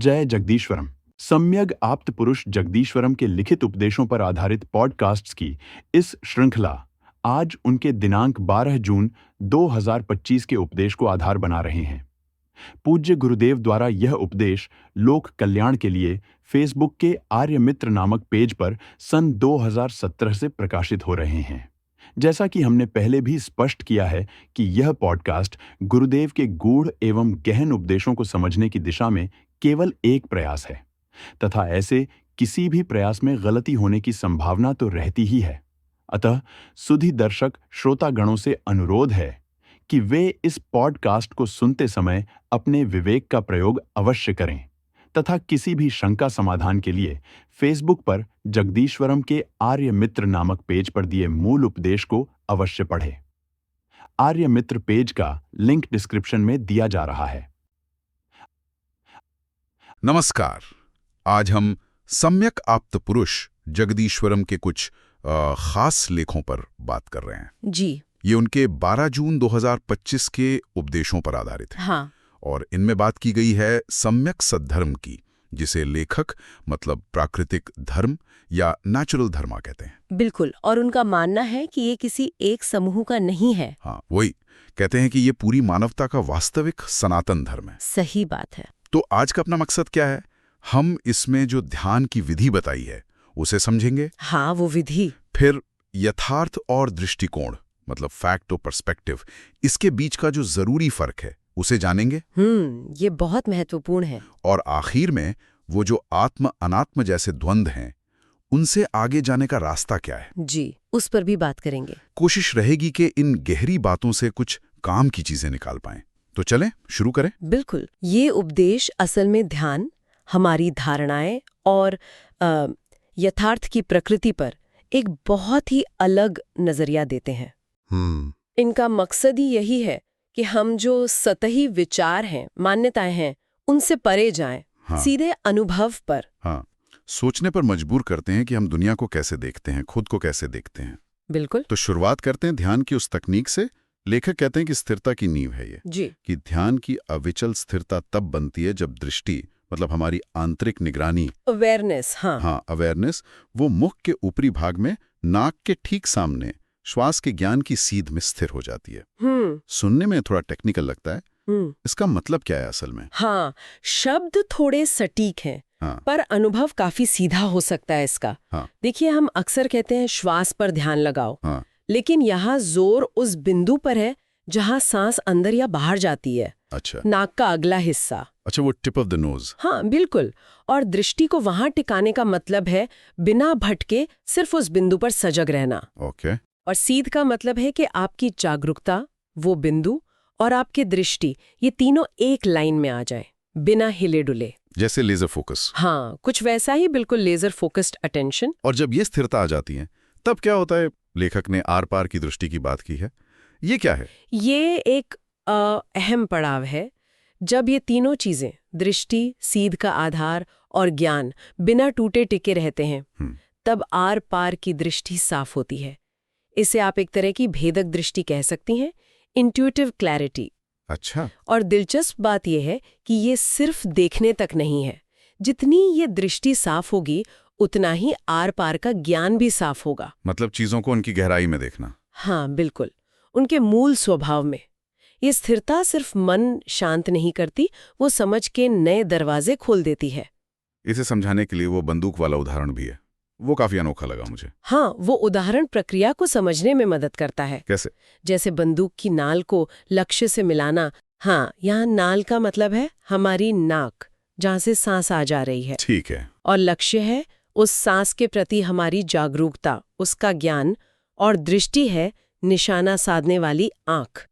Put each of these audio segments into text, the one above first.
जय जगदीश्वरम। सम्यग आप्त पुरुष जगदीश्वरम के लिखित उपदेशों पर आधारित पॉडकास्ट्स की इस श्रृंखला आज उनके दिनांक 12 जून 2025 के उपदेश को आधार बना रहे हैं। पूज्य गुरुदेव द्वारा यह उपदेश लोक कल्याण के लिए फेसबुक के आर्य मित्र नामक पेज पर सन 2017 से प्रकाशित हो रहे हैं। जैसा कि हमने पहले भी स्पष्ट किया है कि यह पॉडकास्ट गुरुदेव के गूढ़ एवं गहन उपदेशों को समझने की दिशा में केवल एक प्रयास है तथा ऐसे किसी भी प्रयास में गलती होने की संभावना तो रहती ही है। अतः सुधी दर्शक श्रोतागणों से अनुरोध है कि वे इस पॉडकास्ट को सुनते समय अपने विवेक का प्रयोग अवश्य करें तथा किसी भी शंका समाधान के लिए फेसबुक पर जगदीश्वरम के आर्य मित्र नामक पेज पर दिए मूल उपदेश को अवश्य पढ़ें। आर्य मित्र पेज का लिंक डिस्क्रिप्शन में दिया जा रहा है। नमस्कार। आज हम सम्यक आप्त पुरुष जगदीश्वरम के कुछ खास लेखों पर बात कर रहे हैं। जी। ये उनके 12 जून 2025 के उपदेशों पर आधारित है। हाँ। और इनमें बात की गई है सम्यक सद्धर्म की, जिसे लेखक मतलब प्राकृतिक धर्म या नेचुरल धर्म कहते हैं। बिल्कुल। और उनका मानना है कि ये किसी एक समूह का नहीं है। हाँ, वही कहते हैं कि ये पूरी मानवता का वास्तविक सनातन धर्म है। सही बात है। तो आज का अपना मकसद क्या है? हम इसमें जो ध्यान की विधि बताई है उसे समझेंगे। हाँ, वो विधि। फिर यथार्थ और दृष्टिकोण मतलब फैक्ट और पर्सपेक्टिव, इसके बीच का जो जरूरी फर्क है उसे जानेंगे। ये बहुत महत्वपूर्ण है। और आखिर में वो जो आत्म अनात्म जैसे द्वंद्व हैं उनसे आगे जाने का रास्ता क्या है, जी, उस पर भी बात करेंगे। कोशिश रहेगी कि इन गहरी बातों से कुछ काम की चीजें निकाल पाएं। तो चलें शुरू करें। बिल्कुल। ये उपदेश असल में ध्यान, हमारी धारणाएं और यथार्थ की प्रकृति पर एक बहुत ही अलग नजरिया देते हैं। इनका मकसद ही यही है कि हम जो सतही विचार हैं, मान्यताएं हैं, उनसे परे जाएं। हाँ। सीधे अनुभव पर। हाँ, सोचने पर मजबूर करते हैं कि हम दुनिया को कैसे देखते हैं, खुद को कैसे देखते हैं। बिल्कुल। तो शुरुआत करते हैं ध्यान की उस तकनीक से। लेखक कहते हैं कि स्थिरता की नींव है ये, जी। कि ध्यान की अविचल स्थिरता तब बनती है जब दृष्टि मतलब हमारी आंतरिक निगरानी, अवेयरनेस, हाँ, अवेयरनेस, वो मुख के ऊपरी भाग में नाक के ठीक सामने श्वास के ज्ञान की सीध में स्थिर हो जाती है। सुनने में थोड़ा टेक्निकल लगता है। इसका मतलब क्या है असल में? हाँ, शब्द थोड़े सटीक हैं। हाँ। पर अनुभव काफी सीधा हो सकता है इसका। हाँ। देखिए, हम अक्सर कहते हैं श्वास पर ध्यान लगाओ। हाँ। लेकिन यहाँ जोर उस बिंदु पर है जहाँ सांस अंदर या बाहर जाती है। अच्छा। नाक का अगला हिस्सा। अच्छा, वो टिप ऑफ द नोज। हाँ, बिल्कुल। और दृष्टि को वहां टिकाने का मतलब है बिना भटके सिर्फ उस बिंदु पर सजग रहना। ओके। और सीध का मतलब है कि आपकी जागरूकता, वो बिंदु और आपकी दृष्टि, ये तीनों एक लाइन में आ जाए बिना हिले डुले। जैसे लेजर फोकस। हाँ, कुछ वैसा ही, बिल्कुल लेजर फोकस्ड अटेंशन। और जब ये स्थिरता आ जाती है तब क्या होता है? लेखक ने आर पार की दृष्टि की बात की है। ये क्या है? ये एक अहम पड़ाव है। जब ये तीनों चीजें, दृष्टि, सीध का आधार और ज्ञान, बिना टूटे टिके रहते हैं, तब आर पार की दृष्टि साफ होती है। इसे आप एक तरह की भेदक दृष्टि कह सकती हैं, इंट्यूटिव क्लैरिटी। अच्छा। और दिलचस्प बात यह है कि ये सिर्फ देखने तक नहीं है। जितनी ये दृष्टि साफ होगी उतना ही आर पार का ज्ञान भी साफ होगा। मतलब चीजों को उनकी गहराई में देखना। हाँ, बिल्कुल, उनके मूल स्वभाव में। ये स्थिरता सिर्फ मन शांत नहीं करती, वो समझ के नए दरवाजे खोल देती है। इसे समझाने के लिए वो बंदूक वाला उदाहरण भी है, वो काफी अनोखा लगा मुझे। हाँ, वो उदाहरण प्रक्रिया को समझने में मदद करता है। कैसे? जैसे बंदूक की नाल को लक्ष्य से मिलाना। हाँ, यहाँ नाल का मतलब है हमारी नाक, जहाँ से सांस आ जा रही है। ठीक है। और लक्ष्य है उस सांस के प्रति हमारी जागरूकता, उसका ज्ञान। और दृष्टि है निशाना साधने वाली आंख।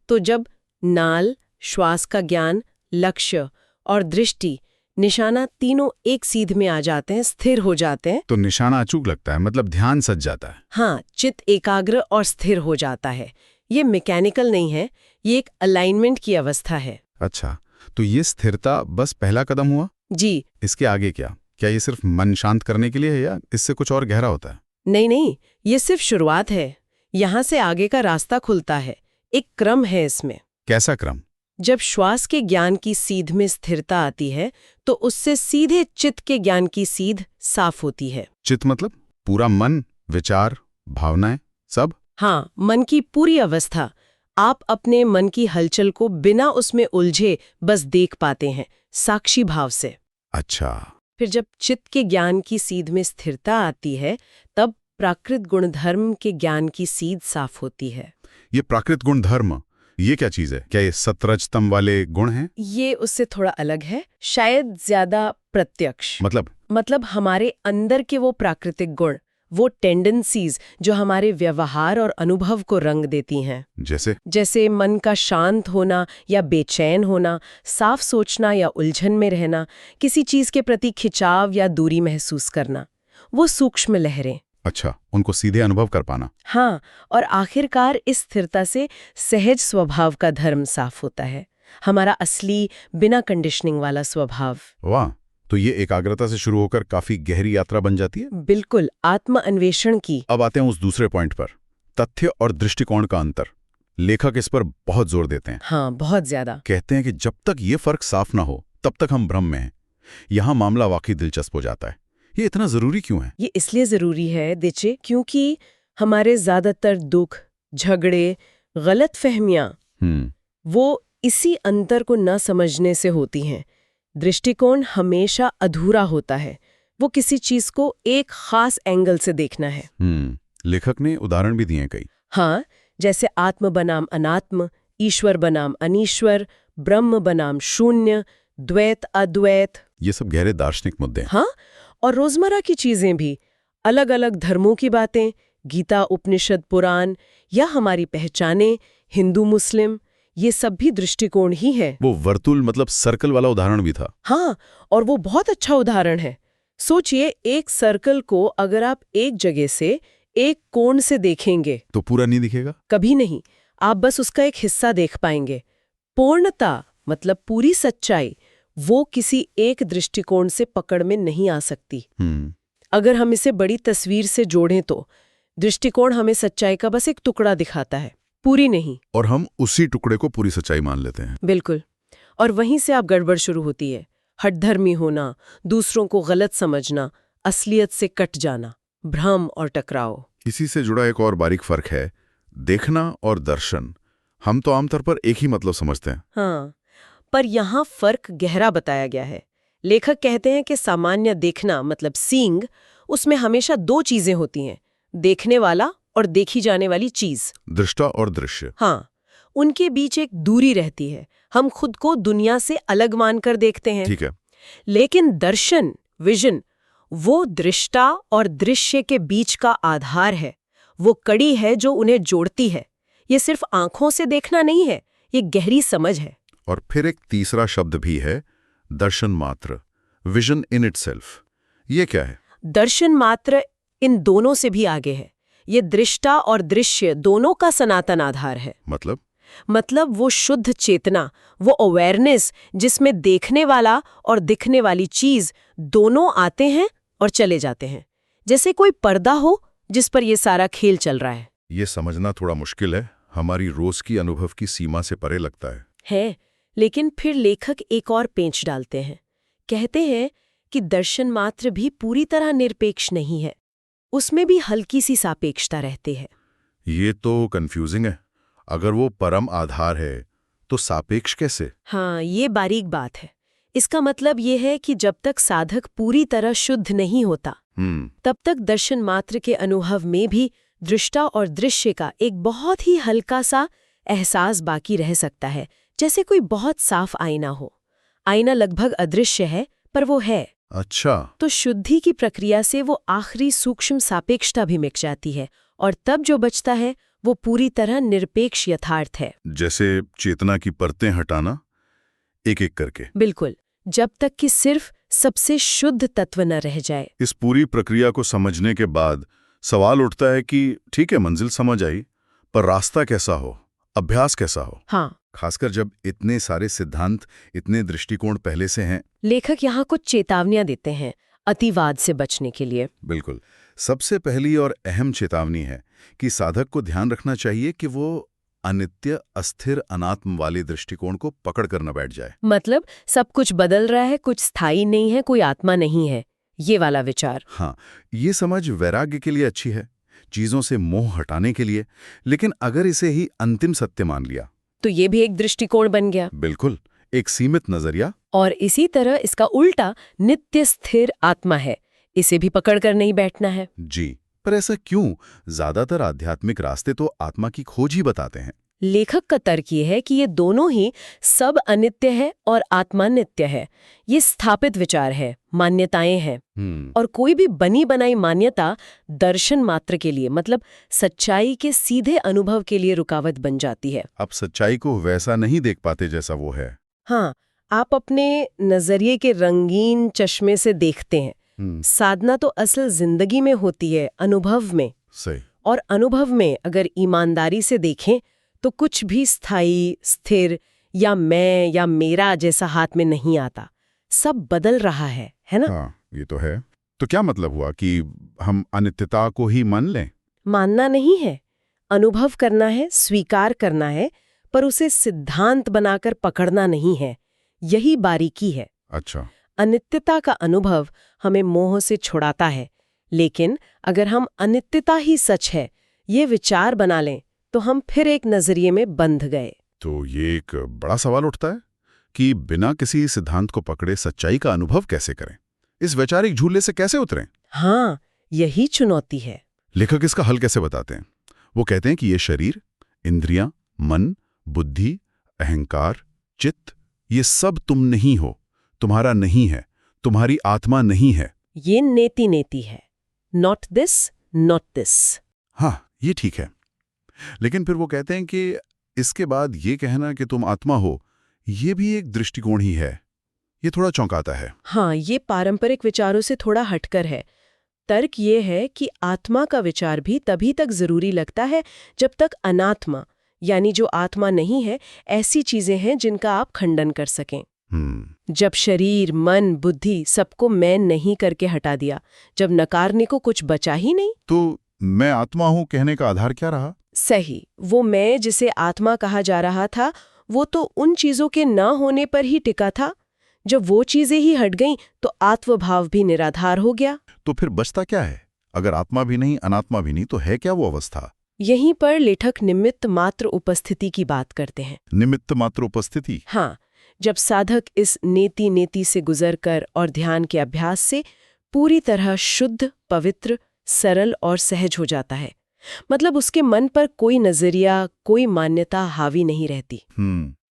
तो जब नाल, श्वास का ज्ञान, लक्ष्य और दृष्टि, निशाना तीनों एक सीध में आ जाते हैं, स्थिर हो जाते हैं, तो निशाना अचूक लगता है, मतलब ध्यान सज जाता है। हाँ, चित्त एकाग्र और स्थिर हो जाता है। ये मैकेनिकल नहीं है, ये एक अलाइनमेंट की अवस्था है। अच्छा, तो ये स्थिरता बस पहला कदम हुआ? जी। इसके आगे क्या? क्या ये सिर्फ मन शांत करने के लिए है या इससे कुछ और गहरा होता है? नहीं, ये सिर्फ शुरुआत है। यहाँ से आगे का रास्ता खुलता है। एक क्रम है इसमें। कैसा क्रम? जब श्वास के ज्ञान की सीध में स्थिरता आती है तो उससे सीधे चित्त के ज्ञान की सीध साफ होती है। चित्त मतलब पूरा मन, विचार, भावनाएं, सब? हाँ, मन की पूरी अवस्था। आप अपने मन की हलचल को बिना उसमें उलझे बस देख पाते हैं, साक्षी भाव से। अच्छा। फिर जब चित्त के ज्ञान की सीध में स्थिरता आती है तब प्राकृत गुणधर्म के ज्ञान की सीध साफ होती है। ये प्राकृत गुण धर्म, ये क्या चीज है? क्या ये सतरजतम वाले गुण हैं? ये उससे थोड़ा अलग है, शायद ज्यादा प्रत्यक्ष। मतलब हमारे अंदर के वो प्राकृतिक गुण, वो टेंडेंसीज जो हमारे व्यवहार और अनुभव को रंग देती हैं। जैसे मन का शांत होना या बेचैन होना, साफ सोचना या उलझन में रहना, किसी चीज के प्रति खिंचाव या दूरी महसूस करना, वो सूक्ष्म लहरें। अच्छा, उनको सीधे अनुभव कर पाना। हाँ, और आखिरकार इस स्थिरता से सहज स्वभाव का धर्म साफ होता है, हमारा असली बिना कंडीशनिंग वाला स्वभाव। वाह, तो ये एकाग्रता से शुरू होकर काफी गहरी यात्रा बन जाती है। बिल्कुल, आत्म अन्वेषण की। अब आते हैं उस दूसरे पॉइंट पर, तथ्य और दृष्टिकोण का अंतर। लेखक इस पर बहुत जोर देते हैं। हाँ, बहुत ज्यादा। कहते हैं कि जब तक ये फर्क साफ ना हो तब तक हम भ्रम में हैं। यहाँ मामला वाकई दिलचस्प हो जाता है। ये इतना जरूरी क्यों है? ये इसलिए जरूरी है दिचे, क्योंकि हमारे ज्यादातर दुख, झगड़े, गलतफहमियां वो इसी अंतर को न समझने से होती हैं। दृष्टिकोण हमेशा अधूरा होता है, वो किसी चीज को एक खास एंगल से देखना है। लेखक ने उदाहरण भी दिए हैं कई। हाँ, जैसे आत्म बनाम अनात्म, ईश्वर बनाम अनीश्वर, ब्रह्म बनाम शून्य, द्वैत अद्वैत। ये सब गहरे दार्शनिक मुद्दे हैं। हाँ, और रोजमर्रा की चीजें भी, अलग अलग धर्मों की बातें, गीता, उपनिषद, पुराण, या हमारी पहचाने हिंदू मुस्लिम, ये सब भी दृष्टिकोण ही है। वो वर्तुल मतलब सर्कल वाला उदाहरण भी था। हाँ, और वो बहुत अच्छा उदाहरण है। सोचिए, एक सर्कल को अगर आप एक जगह से एक कोण से देखेंगे तो पूरा नहीं दिखेगा? कभी नहीं, आप बस उसका एक हिस्सा देख पाएंगे। पूर्णता मतलब पूरी सच्चाई, वो किसी एक दृष्टिकोण से पकड़ में नहीं आ सकती। अगर हम इसे बड़ी तस्वीर से जोड़ें तो दृष्टिकोण हमें सच्चाई का बस एक टुकड़ा दिखाता है, पूरी नहीं। और हम उसी टुकड़े को पूरी सच्चाई मान लेते हैं। बिल्कुल, और वहीं से आप गड़बड़ शुरू होती है। हठधर्मी होना, दूसरों को गलत समझना, असलियत से कट जाना, भ्रम और टकराव। इसी से जुड़ा एक और बारीक फर्क है, देखना और दर्शन। हम तो आमतौर पर एक ही मतलब समझते हैं। हाँ, पर यहाँ फर्क गहरा बताया गया है। लेखक कहते हैं कि सामान्य देखना मतलब सीइंग, उसमें हमेशा दो चीजें होती हैं, देखने वाला और देखी जाने वाली चीज, दृष्टा और दृश्य। हाँ, उनके बीच एक दूरी रहती है, हम खुद को दुनिया से अलग मानकर देखते हैं। ठीक है। लेकिन दर्शन, विजन, वो दृष्टा और दृश्य के बीच का आधार है, वो कड़ी है जो उन्हें जोड़ती है। ये सिर्फ आंखों से देखना नहीं है, ये गहरी समझ है। और फिर एक तीसरा शब्द भी है, दर्शन मात्र, विजन इन इटसेल्फ। ये क्या है? दर्शन मात्र इन दोनों से भी आगे है। ये दृष्टा और दृश्य दोनों का सनातन आधार है। मतलब वो शुद्ध चेतना, वो अवेयरनेस जिसमें देखने वाला और दिखने वाली चीज दोनों आते हैं और चले जाते हैं, जैसे कोई पर्दा हो जिस पर ये सारा खेल चल रहा है। ये समझना थोड़ा मुश्किल है, हमारी रोज की अनुभव की सीमा से परे लगता है। लेकिन फिर लेखक एक और पेंच डालते हैं। कहते हैं कि दर्शन मात्र भी पूरी तरह निरपेक्ष नहीं है, उसमें भी हल्की सी सापेक्षता रहती है। ये तो कंफ्यूजिंग है। अगर वो परम आधार है तो सापेक्ष कैसे? हाँ, ये बारीक बात है। इसका मतलब ये है कि जब तक साधक पूरी तरह शुद्ध नहीं होता तब तक दर्शन मात्र के अनुभव में भी दृष्टा और दृश्य का एक बहुत ही हल्का सा एहसास बाकी रह सकता है, जैसे कोई बहुत साफ आईना हो। आईना लगभग अदृश्य है पर वो है। अच्छा। तो शुद्धि की प्रक्रिया से वो आखिरी सूक्ष्म सापेक्षता भी मिट जाती है और तब जो बचता है वो पूरी तरह निरपेक्ष यथार्थ है। जैसे चेतना की परतें हटाना एक एक करके। बिल्कुल, जब तक कि सिर्फ सबसे शुद्ध तत्व न रह जाए। इस पूरी प्रक्रिया को समझने के बाद सवाल उठता है कि ठीक है, मंजिल समझ आई, पर रास्ता कैसा हो, अभ्यास कैसा हो? हाँ, खासकर जब इतने सारे सिद्धांत, इतने दृष्टिकोण पहले से हैं। लेखक यहाँ कुछ चेतावनियां देते हैं अतिवाद से बचने के लिए। बिल्कुल। सबसे पहली और अहम चेतावनी है कि साधक को ध्यान रखना चाहिए कि वो अनित्य, अस्थिर, अनात्म वाले दृष्टिकोण को पकड़ कर न बैठ जाए। मतलब सब कुछ बदल रहा है, कुछ स्थायी नहीं है, कोई आत्मा नहीं है, ये वाला विचार। हाँ, ये समझ वैराग्य के लिए अच्छी है, चीजों से मोह हटाने के लिए, लेकिन अगर इसे ही अंतिम सत्य मान लिया तो ये भी एक दृष्टिकोण बन गया। बिल्कुल, एक सीमित नजरिया। और इसी तरह इसका उल्टा नित्य स्थिर आत्मा है, इसे भी पकड़ कर नहीं बैठना है। जी, पर ऐसा क्यों? ज्यादातर आध्यात्मिक रास्ते तो आत्मा की खोज ही बताते हैं। लेखक का तर्क ये है कि ये दोनों ही सब अनित्य है और आत्मा नित्य है। ये स्थापित विचार है, मान्यताएं हैं। और कोई भी बनी बनाई मान्यता दर्शन मात्र के लिए, मतलब सच्चाई के सीधे अनुभव के लिए रुकावट बन जाती है। आप सच्चाई को वैसा नहीं देख पाते जैसा वो है। हाँ, आप अपने नजरिए के रंगीन चश्मे से देखते हैं। साधना तो असल जिंदगी में होती है, अनुभव में। सही। और अनुभव में अगर ईमानदारी से देखें तो कुछ भी स्थायी, स्थिर या मैं या मेरा जैसा हाथ में नहीं आता। सब बदल रहा है ना? हाँ, ये तो है। तो क्या मतलब हुआ कि हम अनित्यता को ही मान लें? मानना नहीं है, अनुभव करना है, स्वीकार करना है, पर उसे सिद्धांत बनाकर पकड़ना नहीं है। यही बारीकी है। अच्छा। अनित्यता का अनुभव हमें मोह से छुड़ाता है, लेकिन अगर हम अनित्यता ही सच है ये विचार बना लें तो हम फिर एक नजरिए में बंध गए। तो ये एक बड़ा सवाल उठता है कि बिना किसी सिद्धांत को पकड़े सच्चाई का अनुभव कैसे करें? इस वैचारिक झूले से कैसे उतरें? हाँ, यही चुनौती है। लेखक इसका हल कैसे बताते हैं? वो कहते हैं कि ये शरीर, इंद्रियां, मन, बुद्धि, अहंकार, चित्त, ये सब तुम नहीं हो, तुम्हारा नहीं है, तुम्हारी आत्मा नहीं है। ये नेति नेति है, नॉट दिस, नॉट दिस। हाँ, ये ठीक है। लेकिन फिर वो कहते हैं कि इसके बाद ये कहना कि तुम आत्मा हो, ये भी एक दृष्टिकोण ही है। ये थोड़ा चौंकाता है। हाँ, ये पारंपरिक विचारों से थोड़ा हटकर है। तर्क ये है कि आत्मा का विचार भी तभी तक जरूरी लगता है जब तक अनात्मा, यानी जो आत्मा नहीं है, ऐसी चीजें हैं जिनका आप खंडन कर सकें। जब शरीर, मन, बुद्धि सबको मैं नहीं करके हटा दिया, जब नकारने को कुछ बचा ही नहीं, तो मैं आत्मा हूं कहने का आधार क्या रहा? सही, वो मैं जिसे आत्मा कहा जा रहा था वो तो उन चीजों के न होने पर ही टिका था। जब वो चीजें ही हट गईं तो आत्मभाव भी निराधार हो गया। तो फिर बचता क्या है? अगर आत्मा भी नहीं, अनात्मा भी नहीं, तो है क्या वो अवस्था? यहीं पर लेखक निमित्त मात्र उपस्थिति की बात करते हैं। निमित्त मात्र उपस्थिति? हाँ, जब साधक इस नेति नेति से गुजरकर और ध्यान के अभ्यास से पूरी तरह शुद्ध, पवित्र, सरल और सहज हो जाता है, मतलब उसके मन पर कोई नजरिया, कोई मान्यता हावी नहीं रहती,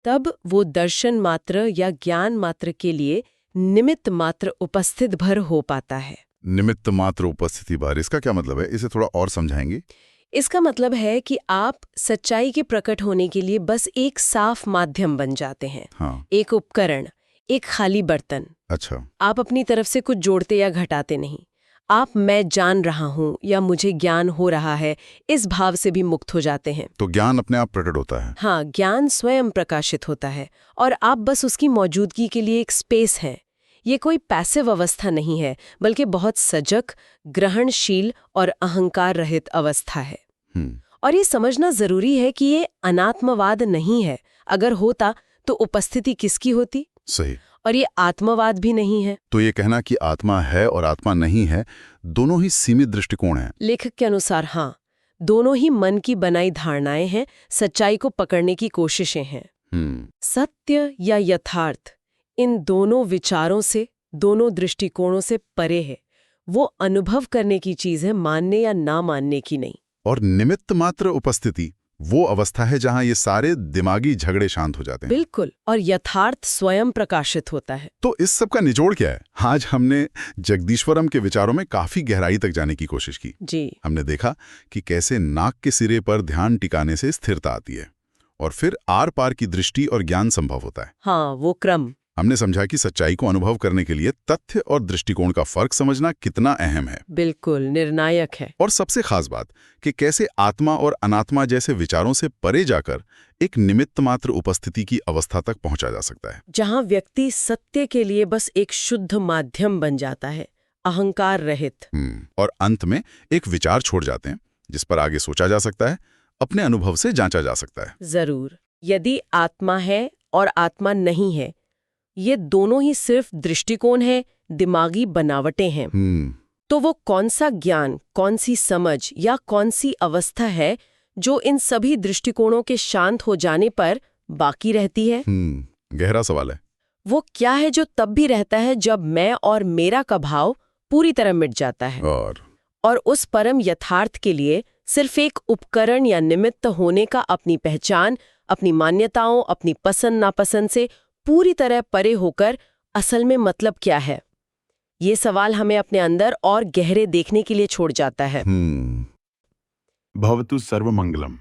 तब वो दर्शन मात्र या ज्ञान मात्र के लिए निमित्त मात्र उपस्थित भर हो पाता है। निमित्त मात्र उपस्थिति भर, इसका क्या मतलब है? इसे थोड़ा और समझाएंगे? इसका मतलब है कि आप सच्चाई के प्रकट होने के लिए बस एक साफ माध्यम बन जाते हैं। हाँ। एक उपकरण, एक खाली बर्तन। अच्छा। आप अपनी तरफ से कुछ जोड़ते या घटाते नहीं। आप मैं जान रहा हूं या मुझे ज्ञान हो रहा है, इस भाव से भी मुक्त हो जाते हैं। तो ज्ञान अपने आप प्रकट होता है? हाँ, ज्ञान स्वयं प्रकाशित होता है और आप बस उसकी मौजूदगी के लिए एक स्पेस हैं। ये कोई पैसिव अवस्था नहीं है, बल्कि बहुत सजग, ग्रहणशील और अहंकार रहित अवस्था है। और ये समझना जरूरी है कि ये अनात्मवाद नहीं है। अगर होता तो उपस्थिति किसकी होती? सही। और ये आत्मवाद भी नहीं है। तो ये कहना कि आत्मा है और आत्मा नहीं है, दोनों ही सीमित दृष्टिकोण हैं। लेखक के अनुसार हाँ, दोनों ही मन की बनाई धारणाएं हैं, सच्चाई को पकड़ने की कोशिशें हैं। सत्य या यथार्थ, इन दोनों विचारों से, दोनों दृष्टिकोणों से परे है। वो अनुभव करने की चीज है, मानने या ना मानने की नहीं। और निमित्त मात्र उपस्थिति वो अवस्था है जहां ये सारे दिमागी झगड़े शांत हो जाते हैं। बिल्कुल, और यथार्थ स्वयं प्रकाशित होता है। तो इस सब का निचोड़ क्या है? आज हमने जगदीश्वरम के विचारों में काफी गहराई तक जाने की कोशिश की। जी। हमने देखा कि कैसे नाक के सिरे पर ध्यान टिकाने से स्थिरता आती है और फिर आर पार की दृष्टि और ज्ञान संभव होता है। हाँ, वो क्रम। हमने समझा कि सच्चाई को अनुभव करने के लिए तथ्य और दृष्टिकोण का फर्क समझना कितना अहम है। बिल्कुल निर्णायक है। और सबसे खास बात कि कैसे आत्मा और अनात्मा जैसे विचारों से परे जाकर एक निमित्त मात्र उपस्थिति की अवस्था तक पहुंचा जा सकता है, जहां व्यक्ति सत्य के लिए बस एक शुद्ध माध्यम बन जाता है, अहंकार रहित। और अंत में एक विचार छोड़ जाते हैं जिस पर आगे सोचा जा सकता है, अपने अनुभव से जांचा जा सकता है। जरूर। यदि आत्मा है और आत्मा नहीं है, ये दोनों ही सिर्फ दृष्टिकोण है, दिमागी बनावटें हैं। तो वो कौन सा ज्ञान, कौन सी समझ या कौन सी अवस्था है जो इन सभी दृष्टिकोणों के शांत हो जाने पर बाकी रहती है? गहरा सवाल है। वो क्या है जो तब भी रहता है जब मैं और मेरा का भाव पूरी तरह मिट जाता है और उस परम यथार्थ के लिए सिर्फ एक उपकरण या निमित्त होने का अपनी पहचान, अपनी मान्यताओं, अपनी पसंद नापसंद से पूरी तरह परे होकर असल में मतलब क्या है? ये सवाल हमें अपने अंदर और गहरे देखने के लिए छोड़ जाता है। भवतु सर्वमंगलम।